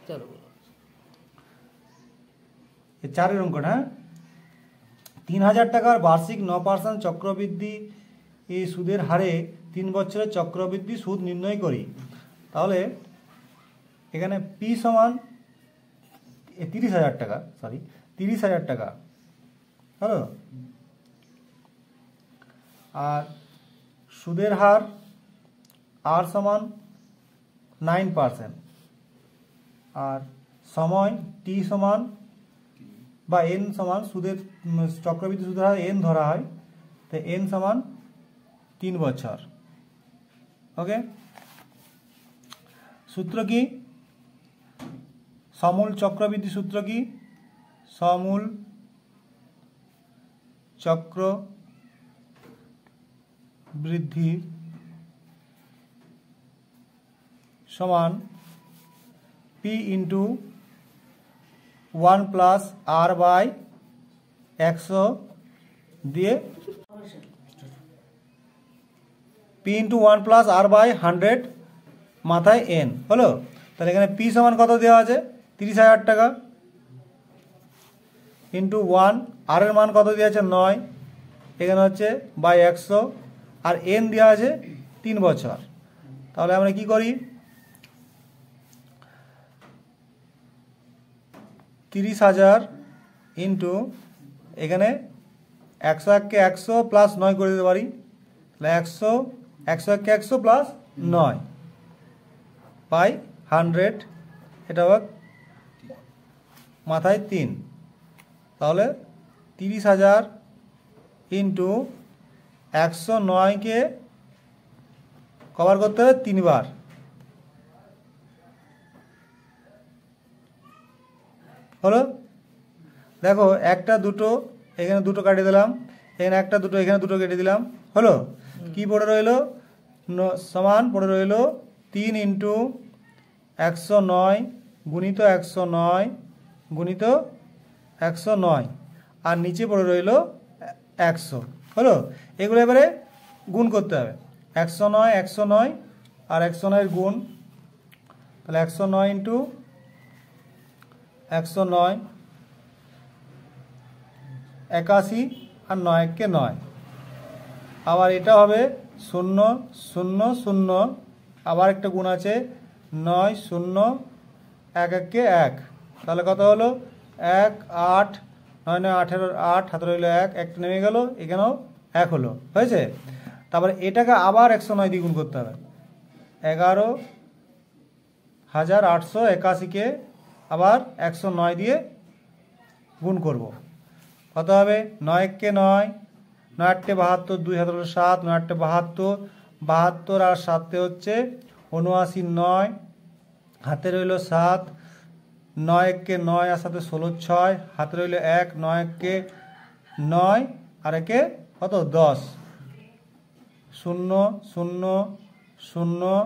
চলো এই 4 অঙ্কটা, 3000 টাকার বার্ষিক 9% চক্রবৃদ্ধি এই সুদের হারে 3 বছরের চক্রবৃদ্ধি সুদ নির্ণয় করি। তাহলে এখানে পি সমান 30,000 টাকা, 30,000 টাকা, হ্যালো, আর সুদের হার আর সমান 9%, আর সময় টি সমান বা এন সমান, সুদের চক্রবৃদ্ধি সুদের হার এন ধরা হয়, তো এন সমান 3 বছর। ওকে, সূত্র কি? সমূল চক্রবৃদ্ধি সূত্র কি? সমূল চক্রবৃদ্ধি সমান P into 1 plus R by 100 দিয়ে P into 1 plus R by 100 মাথায় এন হলো। তাহলে এখানে পি সমান কত দেওয়া আছে? 30,000 টাকা ইন্টু 1, আর এর মান কত দেওয়া আছে? 9, এখানে হচ্ছে বাই 100, আর এন দেওয়া আছে 3 বছর। তাহলে আমরা কি করি? 30,000 ইন্টু এখানে 101কে 100 প্লাস 9 করে দিতে পারি, তাহলে 101কে 100 প্লাস 9 বাই 100, এটা হবে মাথায় 3। তাহলে 30,000 ইন্টু 109কে কভার করতে হবে 3 বার, হলো। দেখো, একটা দুটো এখানে দুটো কাটিয়ে দিলাম, এখানে একটা দুটো এখানে দুটো কেটে দিলাম, হলো। কি পড়ে রইল? সমান পড়ে রইল 3 ইন্টু 109 গুণিত 109 গুণিত 109, আর নিচে পড়ে রইল 100, হলো। এগুলো এবারে গুণ করতে হবে, 109 109 আর 109 গুণ, তাহলে 109 ইন্টু 109 81, আর 9কে 9, আবার এটা হবে 0 0 0, আবার একটা গুণ আছে 9 0 1 1কে 1, তাহলে কত হলো? 1 8 9 9 18, 8 হাতে রইল 1, একটা নেমে গেল, এখানেও 1 হলো, হয়েছে। তারপরে এটাকে আবার 109 দিয়ে গুণ করতে হবে, 11,881কে আবার 109 দিয়ে গুণ করব, কত হবে? 9 1কে 9, 9 8টে 72, 2 হাতে রইল 7, 9 8টে 72, 72 আর 7টে হচ্ছে 79, 9 হাতে রইল 7, 9 1কে 9 আর 7 16 6, হাতে রইল 1, 9 1কে 9 আর একে কত? 10, 0 0 0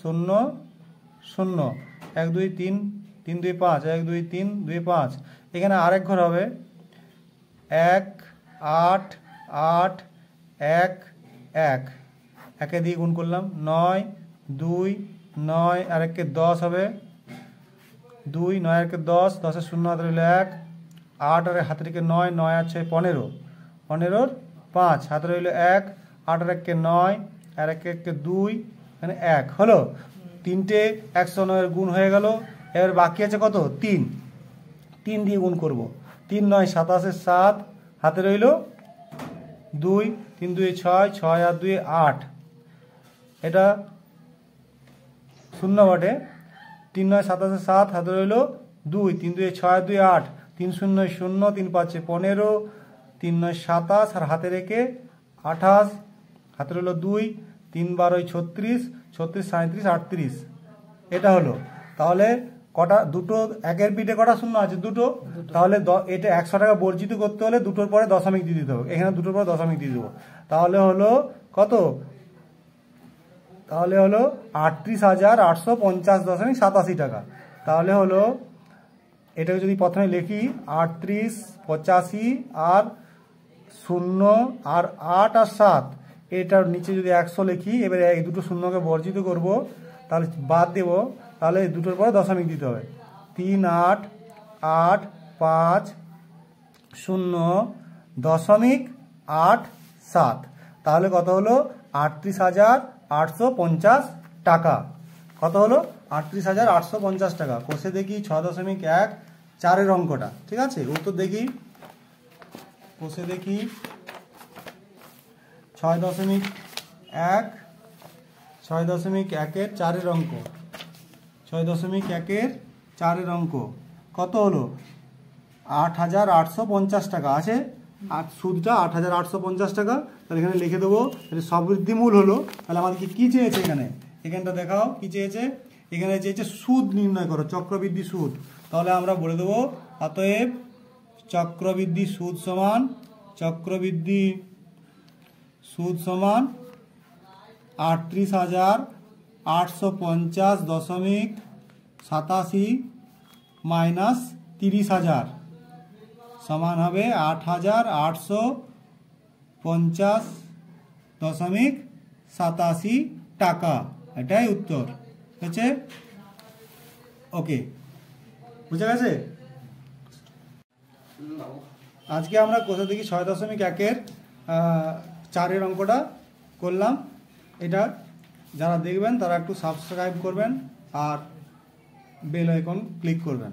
0 0, 1 2 3 3 2 5, 1 2 3 2 5, এখানে আরেক ঘর হবে 1 8 8 1 1, একে দিয়ে গুণ করলাম 9 2 9 আর একে 10 হবে 2, 9 আর একে 10, 10 0 হাতে রইল 1, 8 আর হাতে রেখে 9, 9 আছে 15, 15 5 হাতে রইল 1, 8 আর একে 9 আর একে 2, এখানে 1 হলো। 3টে 109 গুণ হয়ে গেল। এবার বাকি আছে কত? 3, 3 দিয়ে গুণ করব, 3 9 27, 7 হাতে রইল 2, 3 2 6, 6 আর 2 8, এটা 0 বটে, 3 9 27, 7 হাতে রইল 2, 3 2 6 আর 2 8, 3 0 0, 3 5 15, 3 9 27 আর হাতে রেখে 28, হাতে রইল 2, 3 12 36, 36 37 38, এটা হলো। তাহলে কটা? দুটো, একের পিঠে কটা শূন্য আছে? দুটো। তাহলে এটা 100 টাকা বর্জিত করতে হলে দুটোর পরে দশমিক দিয়ে দিতে হবে, এখানে দুটোর পরে দশমিক দিয়ে দেবো, তাহলে হলো কত? তাহলে হলো 38,850.87 টাকা। তাহলে হলো এটাকে যদি প্রথমে লিখি 38 85 আর 0 আর 8 আর 7, এটার নিচে যদি 100 লিখি, এবারে এই দুটো শূন্যকে বর্জিত করব, তাহলে বাদ দেব, তাহলে এই দুটোর পরে দশমিক দিতে হবে। 3885.0.87, তাহলে কত হলো 38,850 টাকা। কত হলো 38,850 টাকা। কষে দেখি 6.14 অঙ্কটা, ঠিক আছে, উত্তর দেখি, কষে দেখি 6.1 4 অঙ্ক, 6.1 অঙ্ক কত হলো 8,850 টাকা আছে, আর সুদটা 8,850 টাকা। তাহলে এখানে লিখে দেবো, সবৃদ্ধিমূল হলো। তাহলে আমাদেরকে কী চেয়েছে এখানটা দেখাও কি চেয়েছে। এখানে চেয়েছে সুদ নির্ণয় করো, চক্রবৃদ্ধি সুদ। তাহলে আমরা বলে দেবো অতএব চক্রবৃদ্ধি সুদ সমান 38,850.87 মাইনাস 30,000 সমান হবে 8,850.87 টাকা। এটাই উত্তর হচ্ছে। ওকে, বুঝে গেছে। আজকে আমরা কোথা থেকে 6.1 অঙ্কটা করলাম। এটা যারা দেখবেন তারা একটু সাবস্ক্রাইব করবেন আর বেল আইকন ক্লিক করবেন।